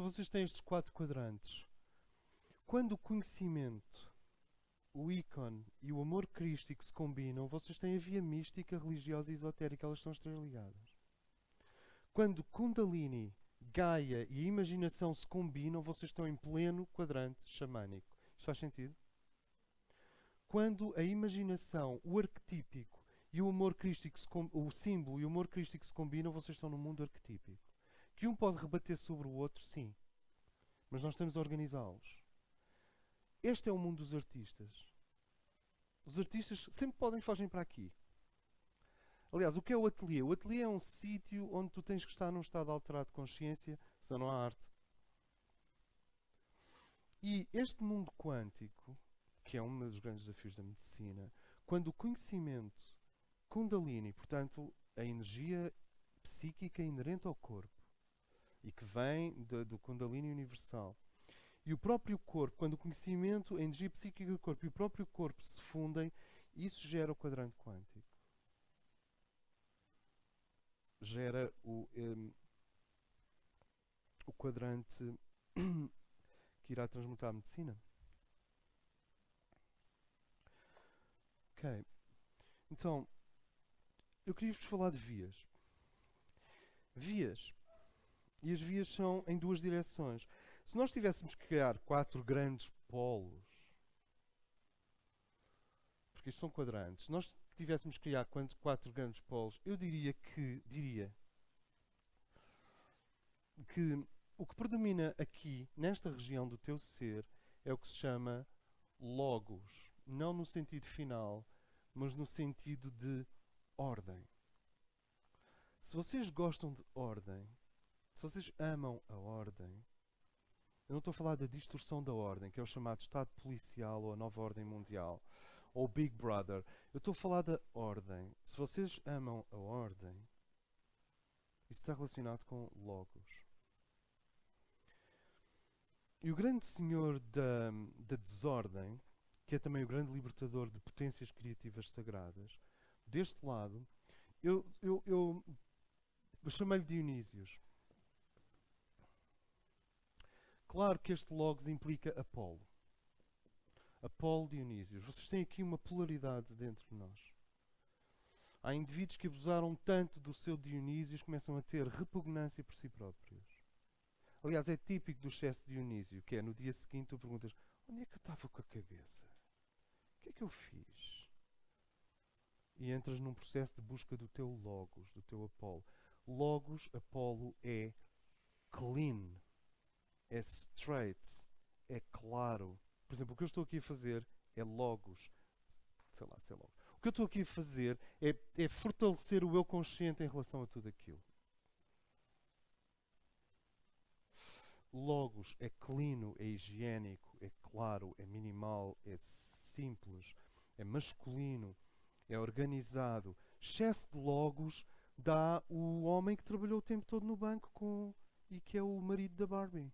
vocês têm estes 4 quadrantes. Quando o conhecimento, o ícone e o amor crístico se combinam, vocês têm a via mística, religiosa e esotérica, elas estão as 3 ligadas. Quando Kundalini, Gaia e a imaginação se combinam, vocês estão em pleno quadrante xamânico. Isto faz sentido? Quando a imaginação, o arquetípico e o amor crístico, o símbolo e o amor crístico se combinam, vocês estão no mundo arquetípico. Que um pode rebater sobre o outro, sim. Mas nós estamos a organizá-los. Este é o mundo dos artistas. Os artistas sempre podem fogem para aqui. Aliás, o que é o ateliê? O ateliê é um sítio onde tu tens que estar num estado alterado de consciência, senão não há arte. E este mundo quântico, que é um dos grandes desafios da medicina, quando o conhecimento Kundalini, portanto, a energia psíquica inerente ao corpo, e que vem do Kundalini universal, e o próprio corpo, quando o conhecimento, a energia psíquica do corpo e o próprio corpo se fundem, isso gera o quadrante quântico. Gera o quadrante que irá transmutar a medicina. Ok. Então, eu queria-vos falar de vias. Vias. E as vias são em 2 direções. Se nós tivéssemos que criar 4 grandes polos, porque isto são quadrantes, se nós tivéssemos que criar 4 grandes polos, eu diria que o que predomina aqui, nesta região do teu ser, é o que se chama logos. Não no sentido final, mas no sentido de ordem. Se vocês gostam de ordem, se vocês amam a ordem, eu não estou a falar da distorção da ordem, que é o chamado Estado Policial ou a Nova Ordem Mundial, ou Big Brother. Eu estou a falar da ordem. Se vocês amam a ordem, isso está relacionado com logos. E o grande senhor da desordem, que é também o grande libertador de potências criativas sagradas, deste lado, eu chamei-lhe Dionísios. Claro que este logos implica Apolo. Apolo Dionísios. Vocês têm aqui uma polaridade dentro de nós. Há indivíduos que abusaram tanto do seu Dionísios que começam a ter repugnância por si próprios. Aliás, é típico do excesso de Dionísio, que é no dia seguinte tu perguntas: onde é que eu estava com a cabeça? O que é que eu fiz? E entras num processo de busca do teu logos, do teu Apolo. Logos, Apolo, é clean, é straight, é claro. Por exemplo, o que eu estou aqui a fazer é logos. Sei lá, sei logo. O que eu estou aqui a fazer é fortalecer o eu consciente em relação a tudo aquilo. Logos é clean, é higiênico, é claro, é minimal, é simples, é masculino, é organizado. Excesso de logos dá o homem que trabalhou o tempo todo no banco e que é o marido da Barbie.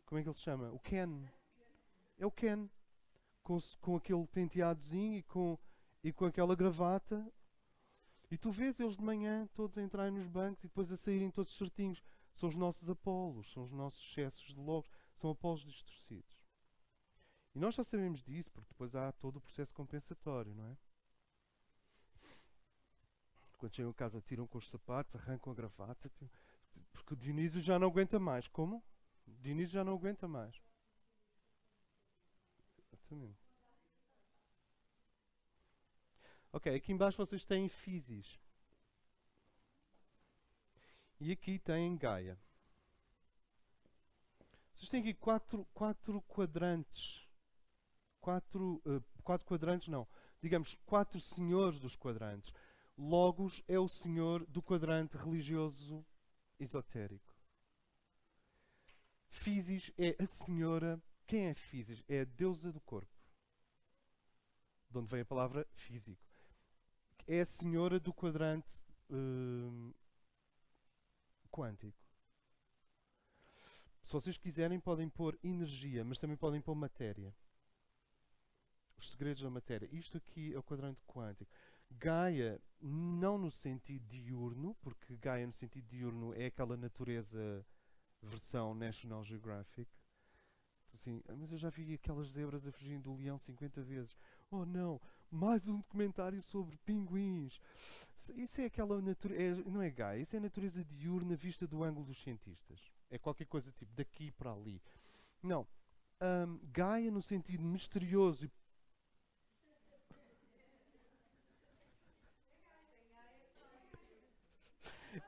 Como é que ele se chama? O Ken. É o Ken. Com aquele penteadozinho e com aquela gravata. E tu vês eles de manhã todos a entrarem nos bancos e depois a saírem todos certinhos. São os nossos Apolos, são os nossos excessos de logos, são Apolos distorcidos. E nós já sabemos disso, porque depois há todo o processo compensatório, não é? Quando chegam a casa, tiram com os sapatos, arrancam a gravata, porque o Dionísio já não aguenta mais. Como? O Dionísio já não aguenta mais. Exatamente. Ok, aqui embaixo vocês têm Físis. E aqui têm Gaia. Vocês têm aqui quatro quadrantes. Quatro quadrantes, não. Digamos, 4 senhores dos quadrantes. Logos é o senhor do quadrante religioso esotérico. Físis é a senhora. Quem é Físis? É a deusa do corpo. De onde vem a palavra físico. É a senhora do quadrante quântico. Se vocês quiserem, podem pôr energia, mas também podem pôr matéria. Os segredos da matéria. Isto aqui é o quadrante quântico. Gaia, não no sentido diurno, porque Gaia no sentido diurno é aquela natureza versão National Geographic. Assim, mas eu já vi aquelas zebras a fugirem do leão 50 vezes. Oh não, mais um documentário sobre pinguins. Isso é aquela natureza, não é Gaia, isso é a natureza diurna vista do ângulo dos cientistas. É qualquer coisa tipo daqui para ali. Não, Gaia no sentido misterioso e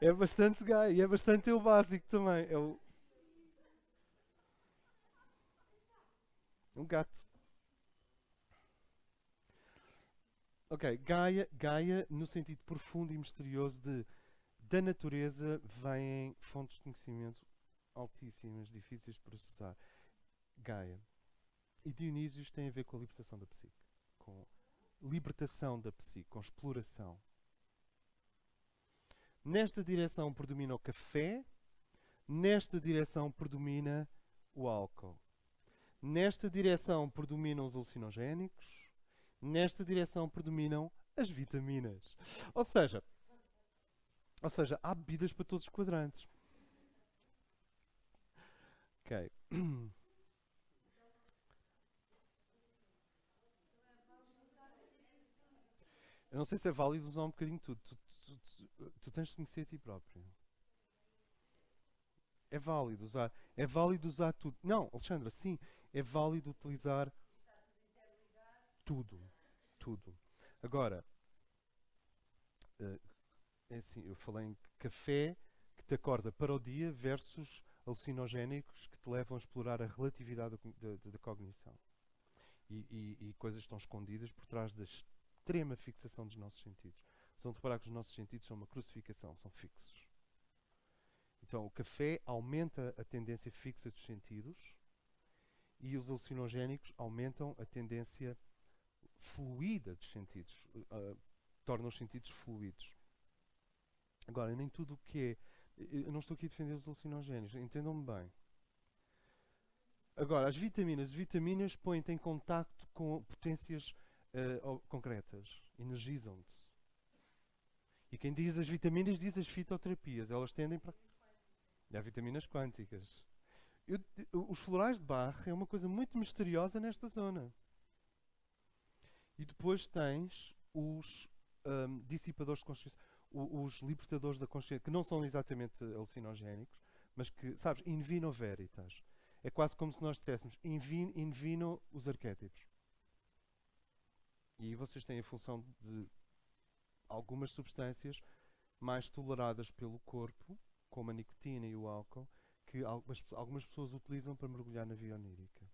é bastante Gaia e é bastante o básico também. É um gato. Ok, Gaia no sentido profundo e misterioso de da natureza vêm fontes de conhecimento altíssimas, difíceis de processar. Gaia. E Dionísios tem a ver com a libertação da psique. Com libertação da psique, com exploração. Nesta direção predomina o café, nesta direção predomina o álcool. Nesta direção predominam os alucinogénicos, nesta direção predominam as vitaminas. Ou seja, há bebidas para todos os quadrantes. Ok. Eu não sei se é válido usar um bocadinho de tudo. Tu tens de conhecer a ti próprio. É válido usar tudo. Não, Alexandra, sim, é válido utilizar tudo. Tudo. Agora, eh, é assim, eu falei em café que te acorda para o dia versus alucinogénicos que te levam a explorar a relatividade da cognição. E coisas que estão escondidas por trás da extrema fixação dos nossos sentidos. Se vão reparar que os nossos sentidos são uma crucificação, são fixos. Então, o café aumenta a tendência fixa dos sentidos e os alucinogénicos aumentam a tendência fluida dos sentidos, tornam os sentidos fluidos. Agora, nem tudo o que é. Eu não estou aqui a defender os alucinogénicos, entendam-me bem. Agora, as vitaminas põem-te em contacto com potências concretas, energizam-te. E quem diz as vitaminas diz as fitoterapias, elas tendem para. E há vitaminas quânticas. Os florais de Bach é uma coisa muito misteriosa nesta zona. E depois tens os dissipadores de consciência, os libertadores da consciência, que não são exatamente alucinogénicos, mas que, sabes, in vino veritas. É quase como se nós disséssemos in vino os arquétipos. E vocês têm a função de algumas substâncias mais toleradas pelo corpo, como a nicotina e o álcool, que algumas pessoas utilizam para mergulhar na via onírica.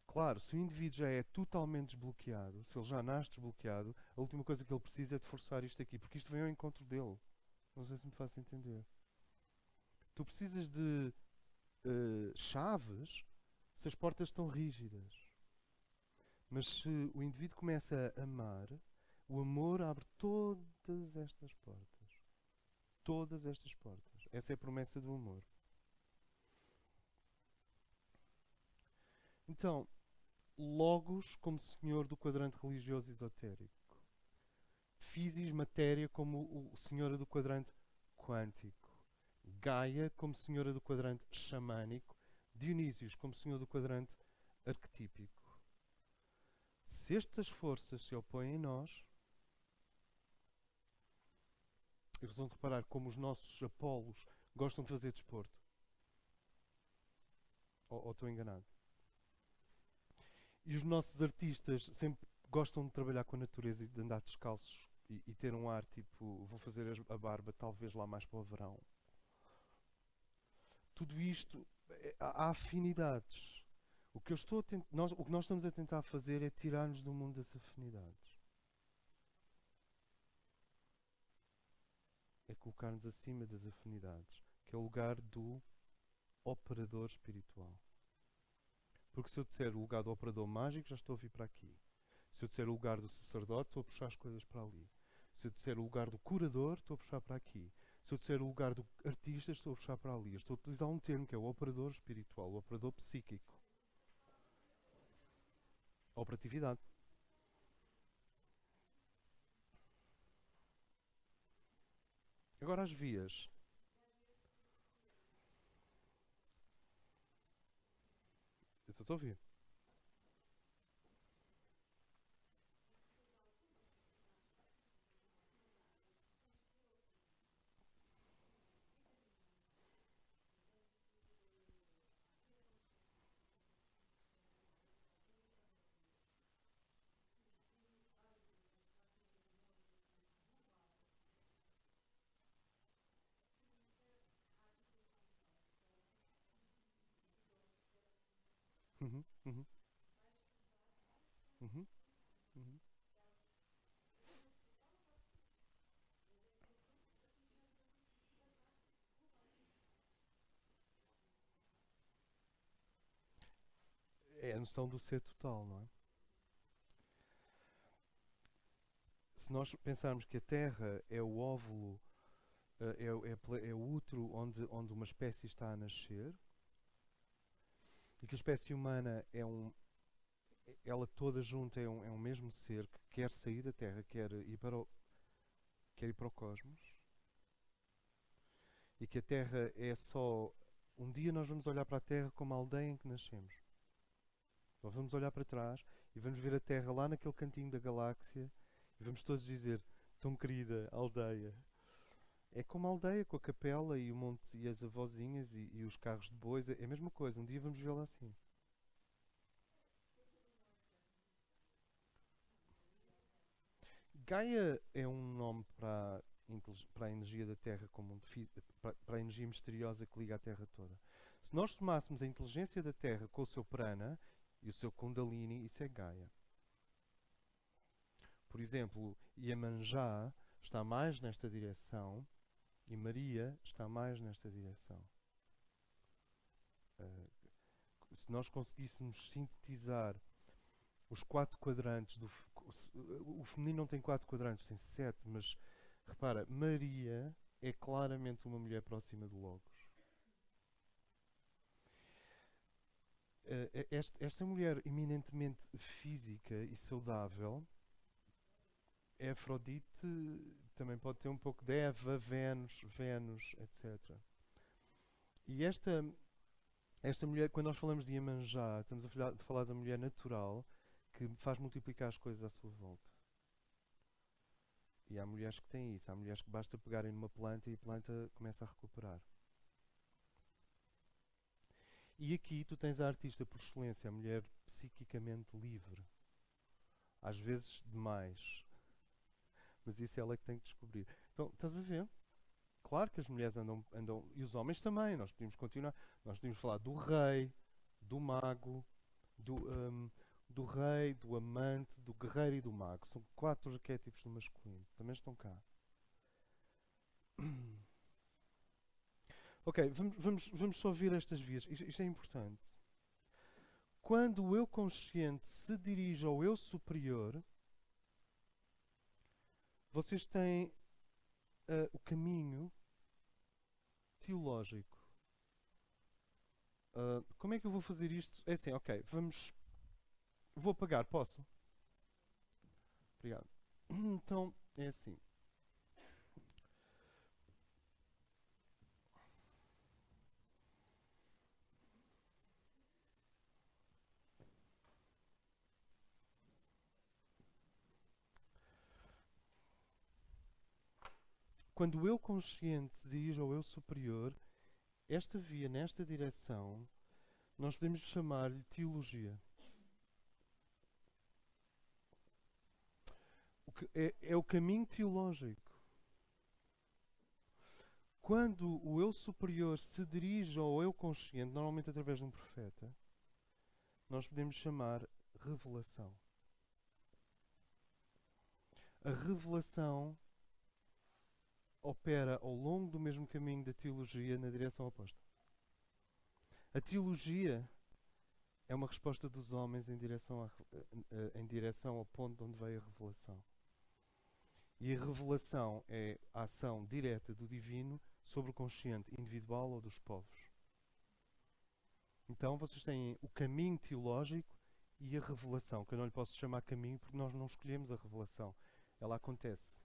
Claro, se o indivíduo já é totalmente desbloqueado, se ele já nasce desbloqueado, a última coisa que ele precisa é de forçar isto aqui, porque isto vem ao encontro dele. Não sei se me faço entender. Tu precisas de chaves se as portas estão rígidas. Mas se o indivíduo começa a amar, o amor abre todas estas portas. Todas estas portas. Essa é a promessa do amor. Então, Logos como senhor do quadrante religioso esotérico. Physis, matéria, como o senhora do quadrante quântico. Gaia como senhora do quadrante xamânico. Dionísios como senhor do quadrante arquetípico. Se estas forças se opõem em nós, eles vão reparar como os nossos Apolos gostam de fazer desporto. Ou estou enganado? E os nossos artistas sempre gostam de trabalhar com a natureza e de andar descalços e ter um ar tipo, vou fazer a barba talvez lá mais para o verão. Tudo isto, há afinidades. O que nós estamos a tentar fazer é tirar-nos do mundo das afinidades. É colocar-nos acima das afinidades, que é o lugar do operador espiritual. Porque se eu disser o lugar do operador mágico, já estou a vir para aqui. Se eu disser o lugar do sacerdote, estou a puxar as coisas para ali. Se eu disser o lugar do curador, estou a puxar para aqui. Se eu disser o lugar do artista, estou a puxar para ali. Estou a utilizar um termo que é o operador espiritual, o operador psíquico. A operatividade. Agora as vias. Estou a ouvir. Uhum, uhum, uhum, uhum. É a noção do ser total, não é? Se nós pensarmos que a Terra é o óvulo, é o útero onde uma espécie está a nascer, e que a espécie humana ela toda junta é um mesmo ser que quer sair da Terra, quer ir para o cosmos, e que a Terra é só. Um dia nós vamos olhar para a Terra como a aldeia em que nascemos. Nós vamos olhar para trás e vamos ver a Terra lá naquele cantinho da galáxia e vamos todos dizer: tão querida aldeia. É como a aldeia, com a capela e o monte e as avózinhas e os carros de bois. É a mesma coisa. Um dia vamos vê-la assim. Gaia é um nome para a energia da Terra, para a energia misteriosa que liga a Terra toda. Se nós somássemos a inteligência da Terra com o seu prana e o seu Kundalini, isso é Gaia. Por exemplo, Iemanjá está mais nesta direção e Maria está mais nesta direção. Uh, se nós conseguíssemos sintetizar os 4 quadrantes o feminino não tem 4 quadrantes, tem 7, mas repara, Maria é claramente uma mulher próxima do Logos. Esta mulher eminentemente física e saudável é Afrodite, também pode ter um pouco de Eva, Vênus, etc. E esta mulher, quando nós falamos de Iemanjá, estamos a falar da mulher natural que faz multiplicar as coisas à sua volta. E há mulheres que têm isso. Há mulheres que basta pegarem numa planta e a planta começa a recuperar. E aqui tu tens a artista por excelência, a mulher psiquicamente livre. Às vezes demais. Mas isso ela é que tem que descobrir. Então, estás a ver? Claro que as mulheres andam e os homens também. Nós podíamos continuar. Nós podíamos falar do rei, do mago, do rei, do amante, do guerreiro e do mago. São 4 arquétipos do masculino. Também estão cá. Ok, vamos só ver estas vias. Isto é importante. Quando o eu consciente se dirige ao eu superior, vocês têm o caminho teológico. Como é que eu vou fazer isto? É assim, ok, vou apagar, posso? Obrigado. Então, é assim. Quando o eu consciente se dirige ao eu superior, esta via, nesta direção, nós podemos chamar-lhe teologia. É o caminho teológico. Quando o eu superior se dirige ao eu consciente, normalmente através de um profeta, nós podemos chamar revelação. A revelação opera ao longo do mesmo caminho da teologia na direção oposta. A teologia é uma resposta dos homens em direção ao ponto onde veio a revelação. E a revelação é a ação direta do divino sobre o consciente individual ou dos povos. Então vocês têm o caminho teológico e a revelação, que eu não lhe posso chamar caminho porque nós não escolhemos a revelação. Ela acontece.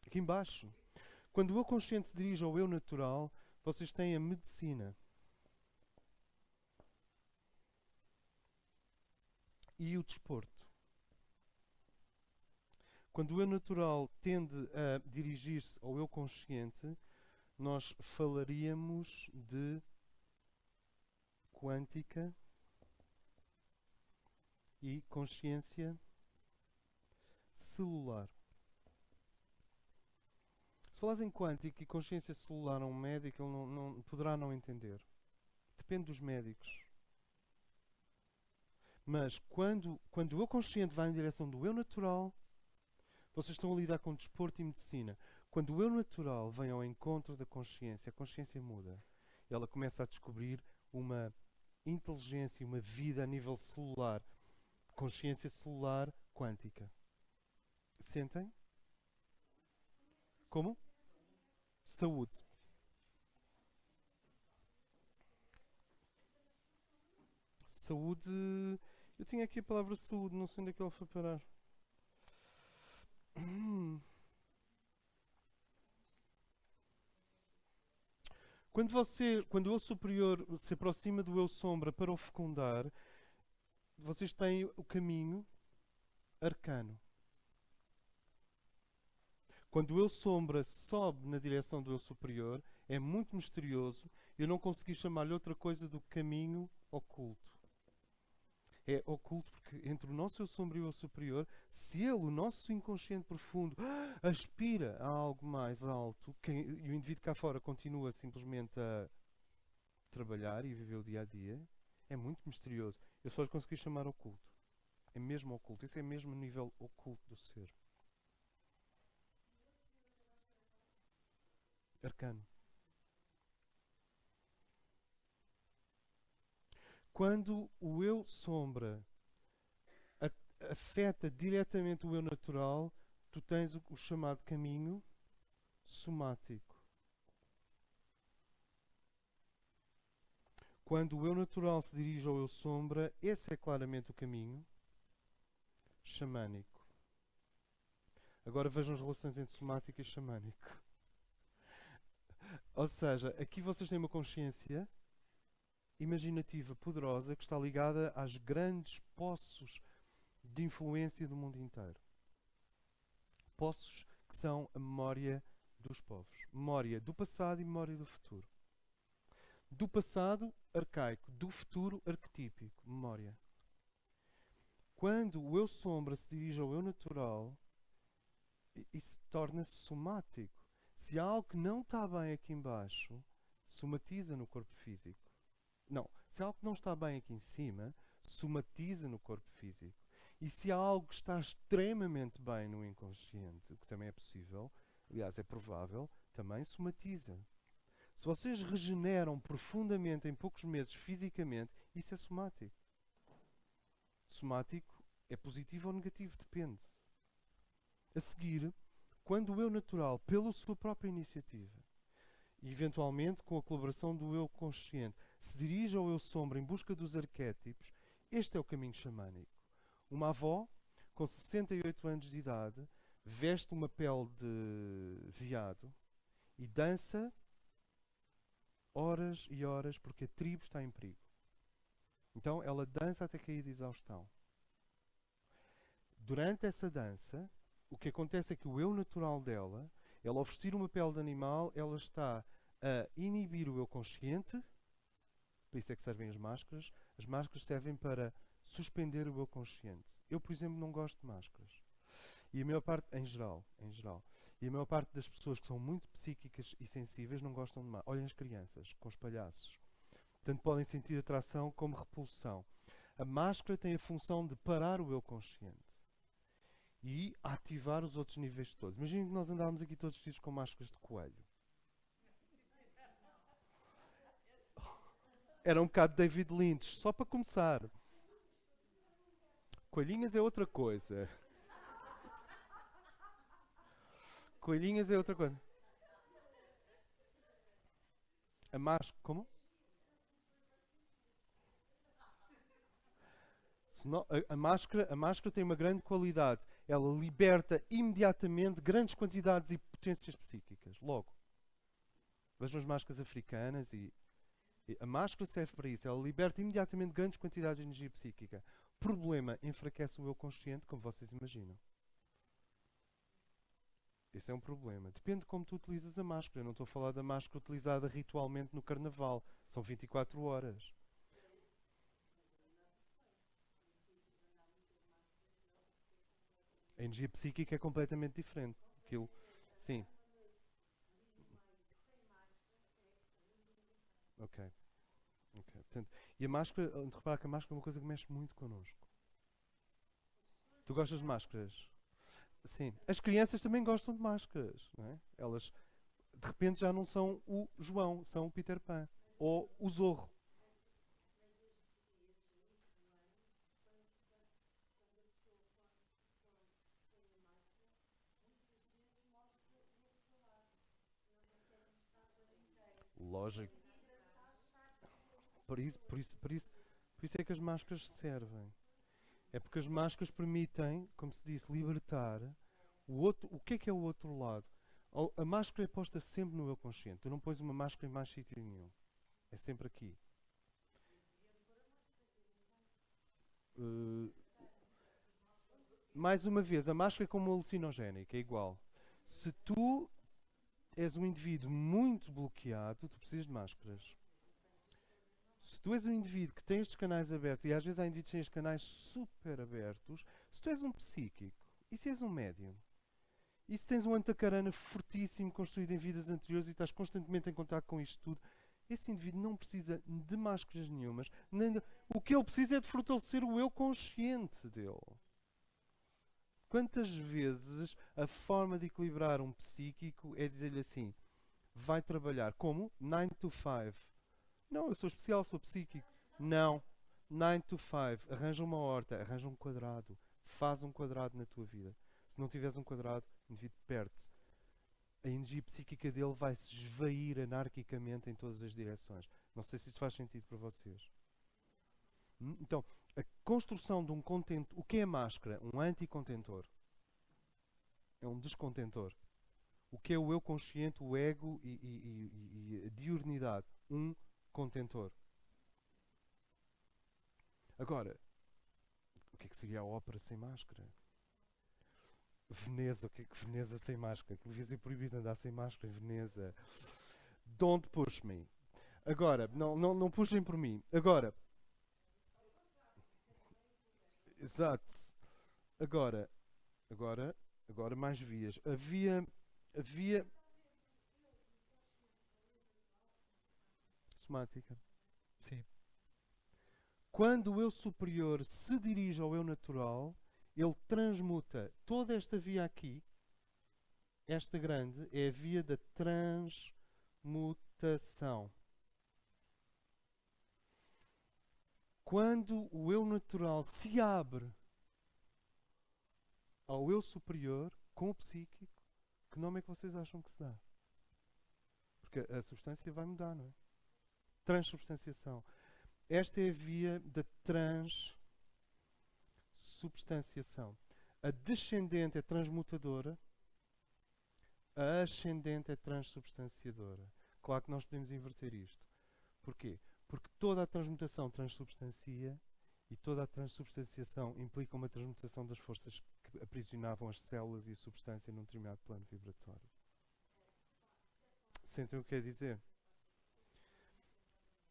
Aqui embaixo, quando o eu consciente se dirige ao eu natural, vocês têm a medicina. e o desporto. Quando o eu natural tende a dirigir-se ao eu consciente, nós falaríamos de quântica e consciência celular. Se falares em quântica e consciência celular a um médico, ele não poderá não entender. Depende dos médicos. Mas quando o eu consciente vai em direção do eu natural, vocês estão a lidar com desporto e medicina. Quando o eu natural vem ao encontro da consciência, a consciência muda. Ela começa a descobrir uma inteligência, uma vida a nível celular. Consciência celular quântica. Sentem? Como? Saúde. Saúde. Eu tinha aqui a palavra saúde, não sei onde é que ela foi parar. Quando o eu superior se aproxima do eu sombra para o fecundar, vocês têm o caminho arcano. Quando o eu sombra sobe na direção do eu superior, é muito misterioso. Eu não consegui chamar-lhe outra coisa do que caminho oculto. É oculto porque entre o nosso eu sombra e o eu superior, se ele, o nosso inconsciente profundo, aspira a algo mais alto, e o indivíduo cá fora continua simplesmente a trabalhar e viver o dia a dia, é muito misterioso. Eu só lhe consegui chamar oculto. É mesmo oculto. Isso é mesmo o nível oculto do ser. Arcano. Quando o eu sombra afeta diretamente o eu natural, tu tens o chamado caminho somático. Quando o eu natural se dirige ao eu sombra, esse é claramente o caminho xamânico. Agora vejam as relações entre somático e xamânico. Ou seja, aqui vocês têm uma consciência imaginativa, poderosa, que está ligada às grandes poços de influência do mundo inteiro. Poços que são a memória dos povos. Memória do passado e memória do futuro. Do passado, arcaico. Do futuro, arquetípico. Memória. Quando o eu sombra se dirige ao eu natural, isso torna-se somático. Se há algo que não está bem aqui embaixo, somatiza no corpo físico. Não, se há algo que não está bem aqui em cima, somatiza no corpo físico. E se há algo que está extremamente bem no inconsciente, o que também é possível, aliás é provável, também somatiza. Se vocês regeneram profundamente em poucos meses fisicamente, isso é somático. Somático é positivo ou negativo, depende. A seguir, quando o eu natural, pela sua própria iniciativa, e eventualmente com a colaboração do eu consciente, se dirige ao eu sombra em busca dos arquétipos, este é o caminho xamânico. Uma avó, com 68 anos de idade, veste uma pele de veado e dança horas e horas porque a tribo está em perigo. Então ela dança até cair de exaustão. Durante essa dança, o que acontece é que o eu natural dela, ela ao vestir uma pele de animal, ela está a inibir o eu consciente. Por isso é que servem as máscaras. As máscaras servem para suspender o eu consciente. Eu, por exemplo, não gosto de máscaras. E a maior parte, em geral, e a maior parte das pessoas que são muito psíquicas e sensíveis não gostam de máscaras. Olhem as crianças com os palhaços. Tanto podem sentir atração como repulsão. A máscara tem a função de parar o eu consciente e ativar os outros níveis todos. Imaginem que nós andávamos aqui todos vestidos com máscaras de coelho. Era um bocado David Lynch, só para começar. Coelhinhas é outra coisa. Coelhinhas é outra coisa. A máscara... Como? A máscara tem uma grande qualidade. Ela liberta imediatamente grandes quantidades e potências psíquicas. Logo. Vejam as máscaras africanas e a máscara serve para isso. Ela liberta imediatamente grandes quantidades de energia psíquica. problema enfraquece o eu consciente, como vocês imaginam. Esse é um problema. Depende de como tu utilizas a máscara. Eu não estou a falar da máscara utilizada ritualmente no carnaval. São 24 horas. A energia psíquica é completamente diferente. Aquilo, sim. Ok. Ok. Portanto, e a máscara, repara que a máscara é uma coisa que mexe muito connosco. Tu gostas de máscaras? Sim. As crianças também gostam de máscaras, não é? Elas, de repente, já não são o João, são o Peter Pan. Ou o Zorro. Lógico. Por isso é que as máscaras servem. É porque as máscaras permitem, como se disse, libertar o outro. O que é o outro lado? A máscara é posta sempre no eu consciente. Tu não pões uma máscara em mais sítio nenhum. É sempre aqui. Uh, mais uma vez, a máscara é como uma alucinogénica, é igual. Se tu és um indivíduo muito bloqueado, tu precisas de máscaras. Se tu és um indivíduo que tem estes canais abertos, e às vezes há indivíduos que têm estes canais super abertos, se tu és um psíquico, e se és um médium, e se tens um antacarana fortíssimo construído em vidas anteriores e estás constantemente em contato com isto tudo, esse indivíduo não precisa de máscaras nenhumas. O que ele precisa é de fortalecer o eu consciente dele. Quantas vezes a forma de equilibrar um psíquico é dizer-lhe assim: vai trabalhar como? 9 to 5. Não, eu sou especial, sou psíquico. Não. 9 to 5. Arranja uma horta, arranja um quadrado. Faz um quadrado na tua vida. Se não tiveres um quadrado, o indivíduo perde-se. A energia psíquica dele vai se esvair anarquicamente em todas as direções. Não sei se isto faz sentido para vocês. Então, a construção de um contentor. O que é a máscara? Um anticontentor. É um descontentor. O que é o eu consciente, o ego e a diurnidade? Um contentor. Agora, o que é que seria a ópera sem máscara? Veneza, o que é que Veneza sem máscara? Aquilo devia ser proibido andar sem máscara em Veneza. Don't push me. Agora, não puxem por mim. Agora, exato. Agora, mais vias. Havia somática. Sim. Quando o eu superior se dirige ao eu natural, ele transmuta toda esta via aqui. Esta grande é a via da transmutação. Quando o eu natural se abre ao eu superior, com o psíquico, que nome é que vocês acham que se dá? Porque a substância vai mudar, não é? Transubstanciação. Esta é a via da transubstanciação. A descendente é transmutadora, a ascendente é transubstanciadora. Claro que nós podemos inverter isto. Porquê? Porque toda a transmutação transubstancia e toda a transubstanciação implica uma transmutação das forças que aprisionavam as células e a substância num determinado plano vibratório. Sentem o que quer dizer?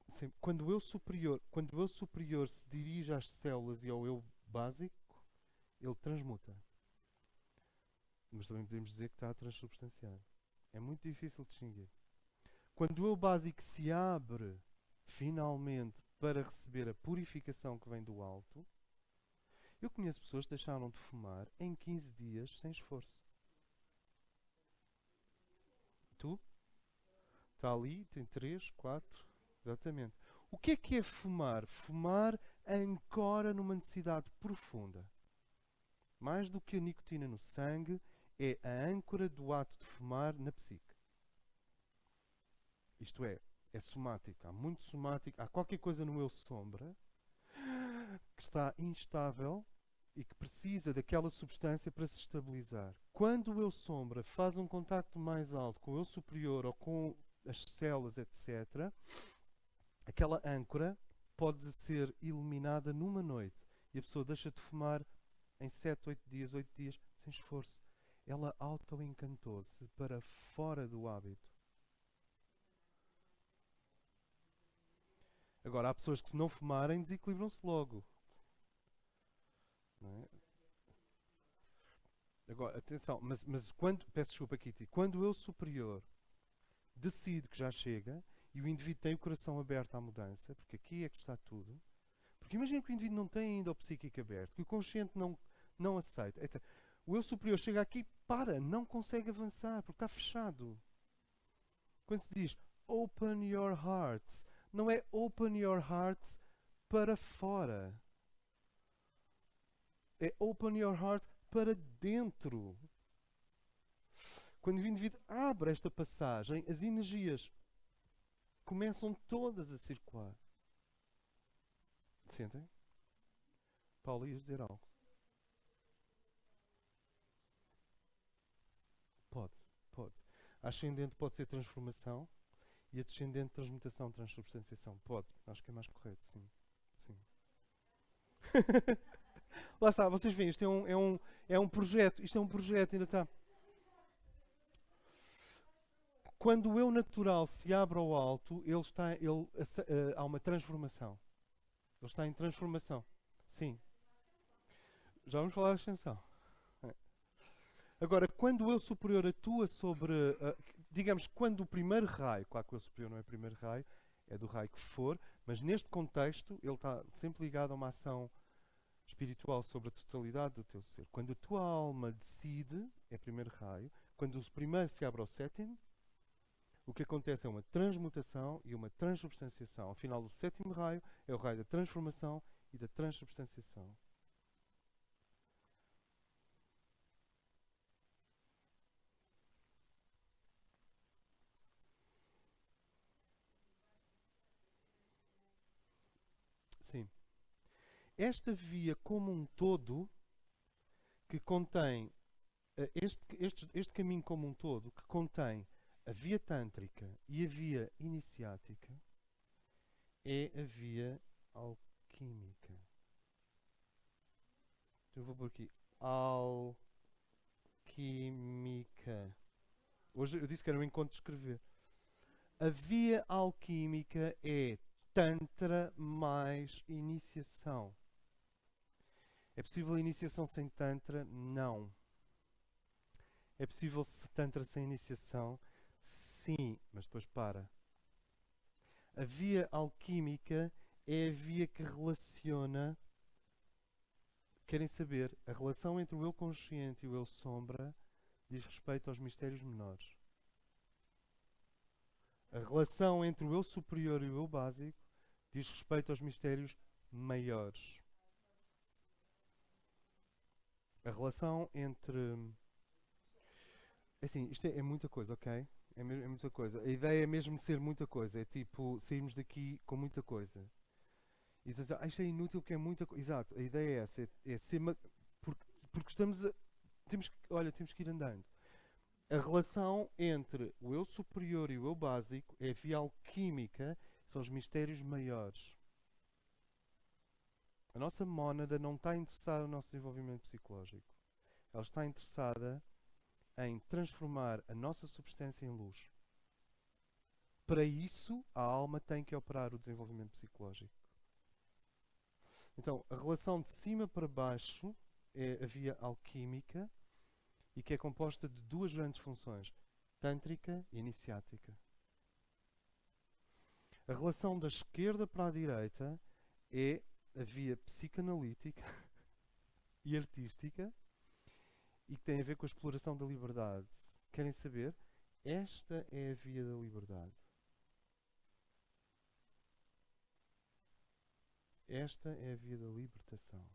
Sim, quando o eu superior se dirige às células e ao eu básico, ele transmuta. Mas também podemos dizer que está a transubstanciar. É muito difícil distinguir. Quando o eu básico se abre, finalmente, para receber a purificação que vem do alto, eu conheço pessoas que deixaram de fumar em 15 dias sem esforço. Tu? Está ali, tem 3, 4, exatamente. O que é fumar? Fumar ancora numa necessidade profunda. Mais do que a nicotina no sangue, é a âncora do ato de fumar na psique. Isto é somático. Há muito somático. Há qualquer coisa no eu sombra que está instável e que precisa daquela substância para se estabilizar. Quando o eu sombra faz um contacto mais alto com o eu superior ou com as células, etc., aquela âncora pode ser iluminada numa noite. e a pessoa deixa de fumar em 7, 8 dias, sem esforço. Ela auto-encantou-se para fora do hábito. Agora, há pessoas que se não fumarem desequilibram-se logo. Não é? Agora, atenção, mas quando, peço desculpa, Kitty, quando o eu superior decide que já chega e o indivíduo tem o coração aberto à mudança, porque aqui é que está tudo, porque imagina que o indivíduo não tem ainda o psíquico aberto, que o consciente não aceita. Etc. O eu superior chega aqui e para, não consegue avançar, porque está fechado. Quando se diz open your hearts, não é open your hearts para fora. É open your heart para dentro. Quando o indivíduo abre esta passagem, as energias começam todas a circular. Sentem? Paulo, ias dizer algo? Pode. A ascendente pode ser transformação e a descendente transmutação, transubstanciação. Pode. Acho que é mais correto, sim. Lá está, vocês veem, isto é um projeto. Isto é um projeto, ainda está. Quando o eu natural se abre ao alto, há uma transformação. Ele está em transformação. Sim. Já vamos falar da ascensão. Agora, quando o eu superior atua sobre... digamos, quando o primeiro raio... Claro que o eu superior não é o primeiro raio, é do raio que for, mas neste contexto ele está sempre ligado a uma ação espiritual sobre a totalidade do teu ser. Quando a tua alma decide, é o primeiro raio. Quando o primeiro se abre ao sétimo, o que acontece é uma transmutação e uma transubstanciação. Ao final do sétimo raio é o raio da transformação e da transubstanciação. Sim. Esta via como um todo, que contém este caminho como um todo, que contém a via tântrica e a via iniciática, é a via alquímica. Eu vou por aqui. Alquímica. Hoje eu disse que era um encontro de escrever. A via alquímica é Tantra mais iniciação. É possível a iniciação sem Tantra? Não. É possível Tantra sem iniciação? Sim, mas depois para. A via alquímica é a via que relaciona... Querem saber? A relação entre o eu consciente e o eu sombra diz respeito aos mistérios menores. A relação entre o eu superior e o eu básico diz respeito aos mistérios maiores. A relação entre... Assim, isto é muita coisa, ok? É muita coisa. A ideia é mesmo ser muita coisa. É tipo, sairmos daqui com muita coisa. E dizer, isto é inútil porque é muita coisa. Exato, a ideia é essa. É ser porque estamos a... Temos que ir andando. A relação entre o eu superior e o eu básico é a via alquímica, são os mistérios maiores. A nossa mónada não está interessada no nosso desenvolvimento psicológico. Ela está interessada em transformar a nossa substância em luz. Para isso, a alma tem que operar o desenvolvimento psicológico. Então, a relação de cima para baixo é a via alquímica e que é composta de duas grandes funções, tântrica e iniciática. A relação da esquerda para a direita é a via psicanalítica e artística e que tem a ver com a exploração da liberdade. Querem saber? Esta é a via da liberdade. Esta é a via da libertação.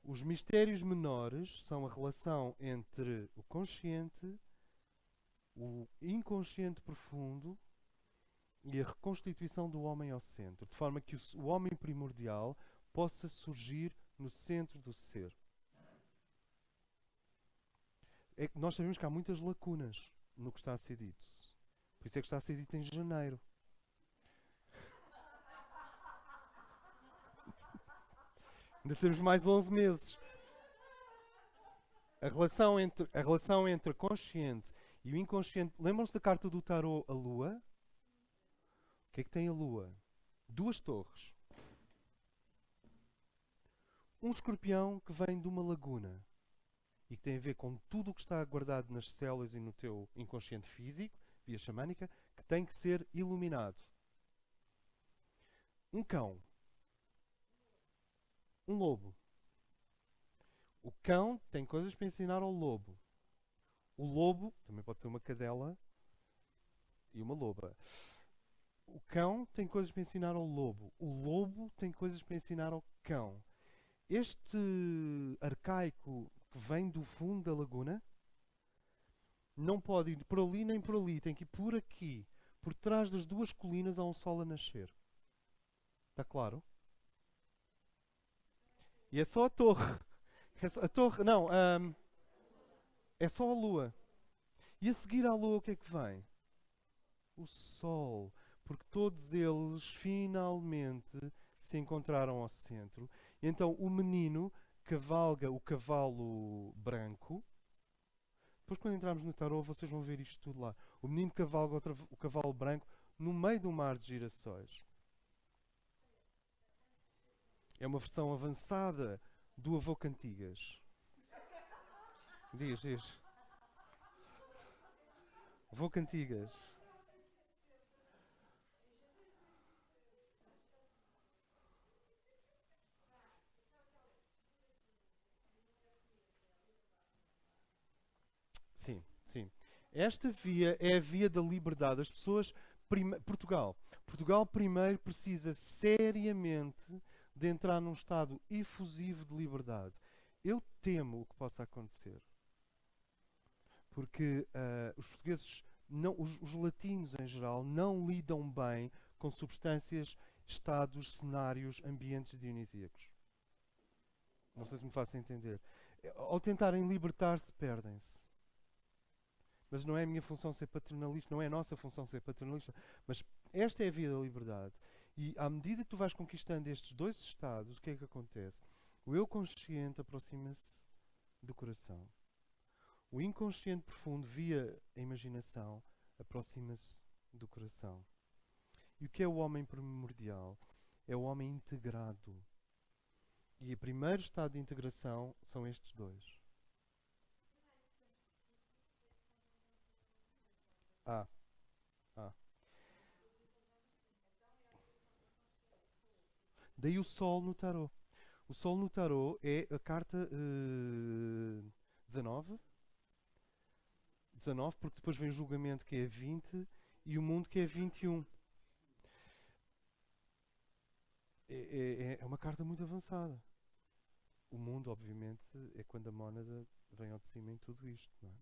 Os mistérios menores são a relação entre o consciente, o inconsciente profundo e a reconstituição do homem ao centro, de forma que o homem primordial possa surgir no centro do ser. É que nós sabemos que há muitas lacunas no que está a ser dito. Por isso é que está a ser dito em janeiro. Ainda temos mais 11 meses. A relação entre o consciente e o inconsciente. Lembram-se da carta do tarot, a Lua? O que é que tem a Lua? Duas torres. Um escorpião que vem de uma laguna e que tem a ver com tudo o que está guardado nas células e no teu inconsciente físico, via xamânica, que tem que ser iluminado. Um cão. Um lobo. O cão tem coisas para ensinar ao lobo. O lobo também pode ser uma cadela e uma loba. O cão tem coisas para ensinar ao lobo. O lobo tem coisas para ensinar ao cão. Este arcaico que vem do fundo da laguna não pode ir por ali nem por ali. Tem que ir por aqui. Por trás das duas colinas há um sol a nascer. Está claro? E é só a torre. A torre, não, é só a lua. E a seguir à lua o que é que vem? O sol. Porque todos eles finalmente se encontraram ao centro. E então o menino cavalga o cavalo branco. Depois quando entrarmos no tarot vocês vão ver isto tudo lá. O menino cavalga o cavalo branco no meio de um mar de girassóis. É uma versão avançada do Avô Cantigas. Diz. Avô Cantigas. Sim. Esta via é a via da liberdade. As pessoas... Portugal primeiro precisa seriamente de entrar num estado efusivo de liberdade. Eu temo o que possa acontecer. Porque os portugueses, os latinos em geral, não lidam bem com substâncias, estados, cenários, ambientes dionisíacos. Não sei se me faço entender. Ao tentarem libertar-se, perdem-se. Mas não é a minha função ser paternalista, não é a nossa função ser paternalista. Mas esta é a via da liberdade. E à medida que tu vais conquistando estes dois estados, o que é que acontece? O eu consciente aproxima-se do coração. O inconsciente profundo, via a imaginação, aproxima-se do coração. E o que é o homem primordial? É o homem integrado. E o primeiro estado de integração são estes dois. Ah. Daí o Sol no tarot. O Sol no tarot é a carta 19. 19, porque depois vem o julgamento que é 20 e o mundo que é 21. É uma carta muito avançada. O mundo, obviamente, é quando a mónada vem ao de cima em tudo isto, não é?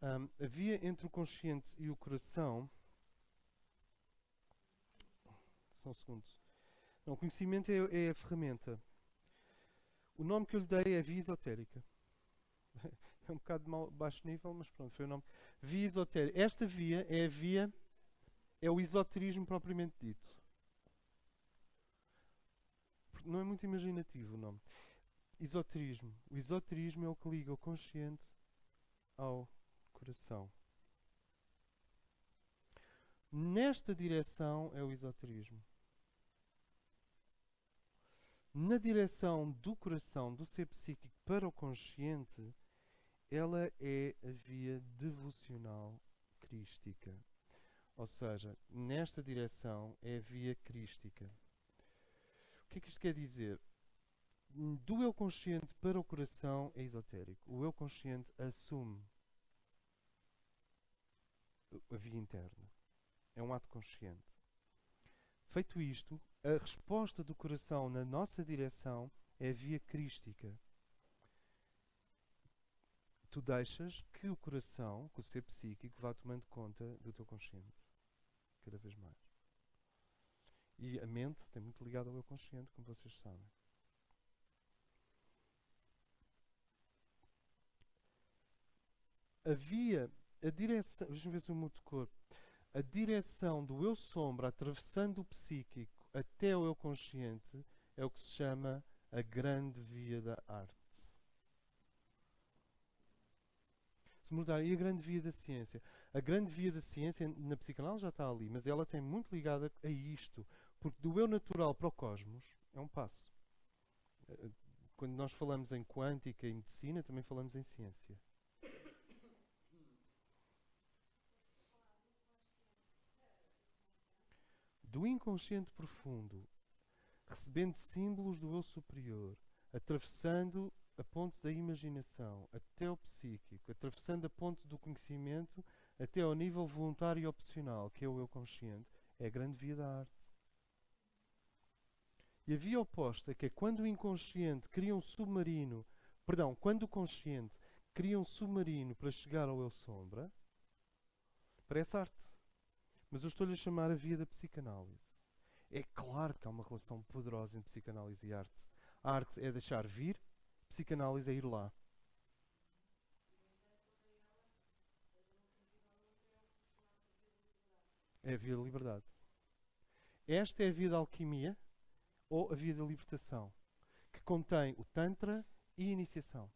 A via entre o consciente e o coração. Só um segundo. Não, o conhecimento é a ferramenta. O nome que eu lhe dei é via esotérica. É um bocado de baixo nível, mas pronto, foi o nome. Via esotérica. Esta via é a via, é o esoterismo propriamente dito. Não é muito imaginativo o nome. Esoterismo. O esoterismo é o que liga o consciente ao coração. Nesta direção é o esoterismo. Na direção do coração, do ser psíquico para o consciente, ela é a via devocional crística. Ou seja, nesta direção é a via crística. O que é que isto quer dizer? Do eu consciente para o coração é esotérico. O eu consciente assume a via interna. É um ato consciente. Feito isto, a resposta do coração na nossa direção é a via crística. Tu deixas que o coração, que o ser psíquico, vá tomando conta do teu consciente. Cada vez mais. E a mente tem muito ligado ao eu consciente, como vocês sabem. A direção, deixa-me ver se eu mudo de cor. a direção do eu sombra atravessando o psíquico até o eu consciente é o que se chama a grande via da arte. Se mudar, e a grande via da ciência? A grande via da ciência na psicanálise já está ali, mas ela tem muito ligada a isto, porque do eu natural para o cosmos é um passo. Quando nós falamos em quântica e medicina, também falamos em ciência. Do inconsciente profundo, recebendo símbolos do eu superior, atravessando a ponte da imaginação até o psíquico, atravessando a ponte do conhecimento até ao nível voluntário e opcional, que é o eu consciente, é a grande via da arte. E a via oposta, que é quando o inconsciente cria um submarino, perdão, quando o consciente cria um submarino para chegar ao eu sombra, parece arte. Mas eu estou-lhe a chamar a via da psicanálise. É claro que há uma relação poderosa entre psicanálise e arte. A arte é deixar vir, psicanálise é ir lá. É a via da liberdade. Esta é a via da alquimia ou a via da libertação, que contém o Tantra e a iniciação.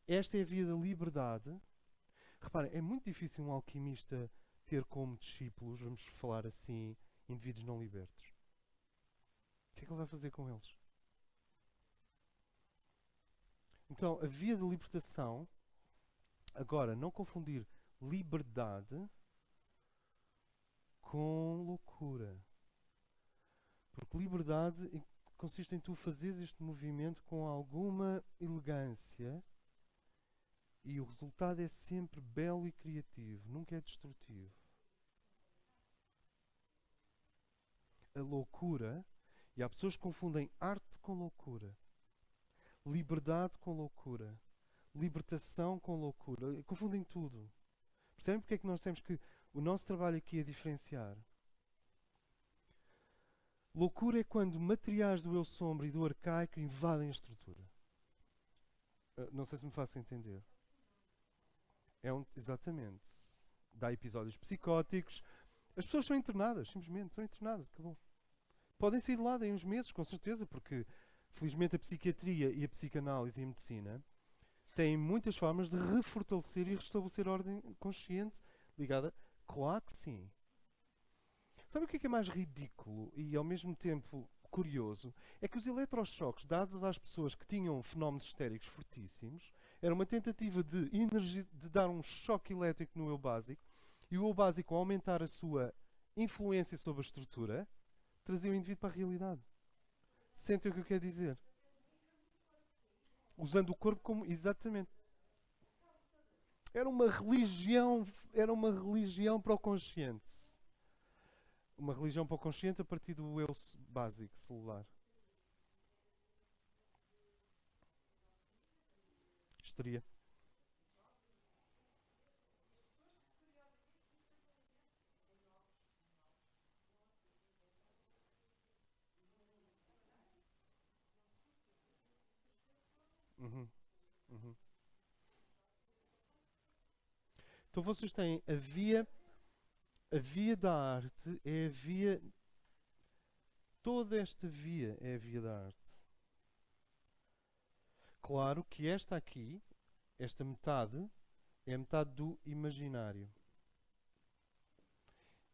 Esta é a via da liberdade. Reparem, é muito difícil um alquimista ter como discípulos, vamos falar assim, indivíduos não libertos. O que é que ele vai fazer com eles? Então, a via da libertação, agora, não confundir liberdade com loucura. Porque liberdade consiste em tu fazeres este movimento com alguma elegância e o resultado é sempre belo e criativo, nunca é destrutivo. A loucura, e há pessoas que confundem arte com loucura, liberdade com loucura, libertação com loucura, confundem tudo. Percebem porque é que nós temos que... O nosso trabalho aqui é diferenciar. Loucura é quando materiais do eu sombra e do arcaico invadem a estrutura. Não sei se me faço entender. Exatamente. Dá episódios psicóticos. As pessoas são internadas, simplesmente são internadas, acabou. Podem sair de lá em uns meses, com certeza, porque felizmente a psiquiatria e a psicanálise e a medicina têm muitas formas de refortalecer e restabelecer a ordem consciente ligada. Claro que sim. Sabe o que é mais ridículo e ao mesmo tempo curioso? É que os eletrochoques dados às pessoas que tinham fenómenos histéricos fortíssimos era uma tentativa de dar um choque elétrico no eu básico e o eu básico, ao aumentar a sua influência sobre a estrutura, trazia o indivíduo para a realidade. Sentem o que eu quero dizer? Usando o corpo como... Exatamente. Era uma religião para o consciente. Uma religião para o consciente a partir do eu básico, celular. Histeria. Uhum. Uhum. Então vocês têm a via da arte, é a via... Toda esta via é a via da arte. Claro que esta aqui, esta metade, é a metade do imaginário.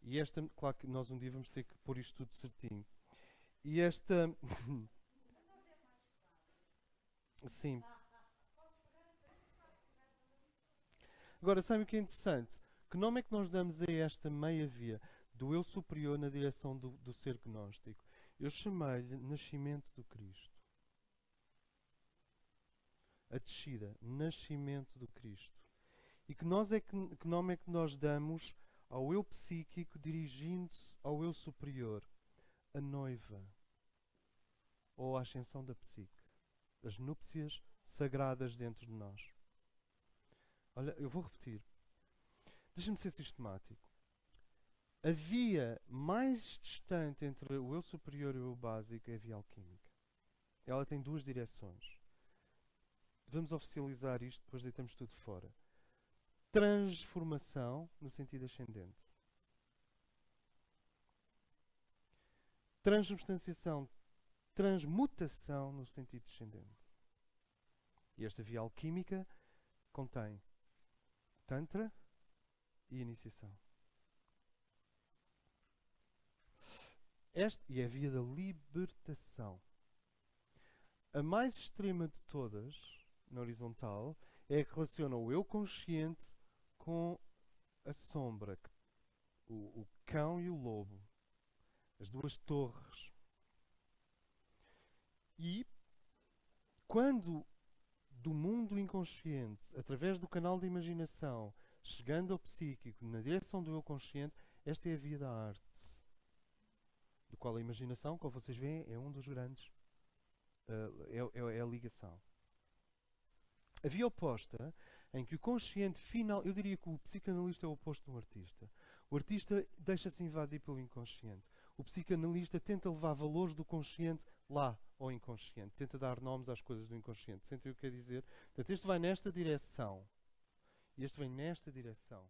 E esta, claro que nós um dia vamos ter que pôr isto tudo certinho. E esta... Sim. Agora, sabe o que é interessante? Que nome é que nós damos a esta meia via do eu superior na direção do ser gnóstico? Eu chamei-lhe nascimento do Cristo. A descida, nascimento do Cristo. E que nome é que nós damos ao eu psíquico dirigindo-se ao eu superior? A noiva. Ou a ascensão da psique. As núpcias sagradas dentro de nós. Olha, eu vou repetir. Deixa-me ser sistemático. A via mais distante entre o eu superior e o eu básico é a via alquímica. Ela tem duas direções. Vamos oficializar isto, depois deitamos tudo fora. Transformação no sentido ascendente. transubstanciação, transmutação no sentido descendente. E esta via alquímica contém Tantra e iniciação. E é a via da libertação. A mais extrema de todas, na horizontal, é a que relaciona o eu consciente com a sombra, o cão e o lobo. As duas torres. E quando do mundo inconsciente, através do canal da imaginação, chegando ao psíquico, na direção do eu consciente, esta é a via da arte. Do qual a imaginação, como vocês veem, é um dos grandes. É a ligação. A via oposta, em que o consciente final. Eu diria que o psicanalista é o oposto do artista. O artista deixa-se invadir pelo inconsciente. O psicanalista tenta levar valores do consciente lá ao inconsciente. Tenta dar nomes às coisas do inconsciente. Sentem o que quer dizer? Portanto, este vai nesta direção. E este vem nesta direção.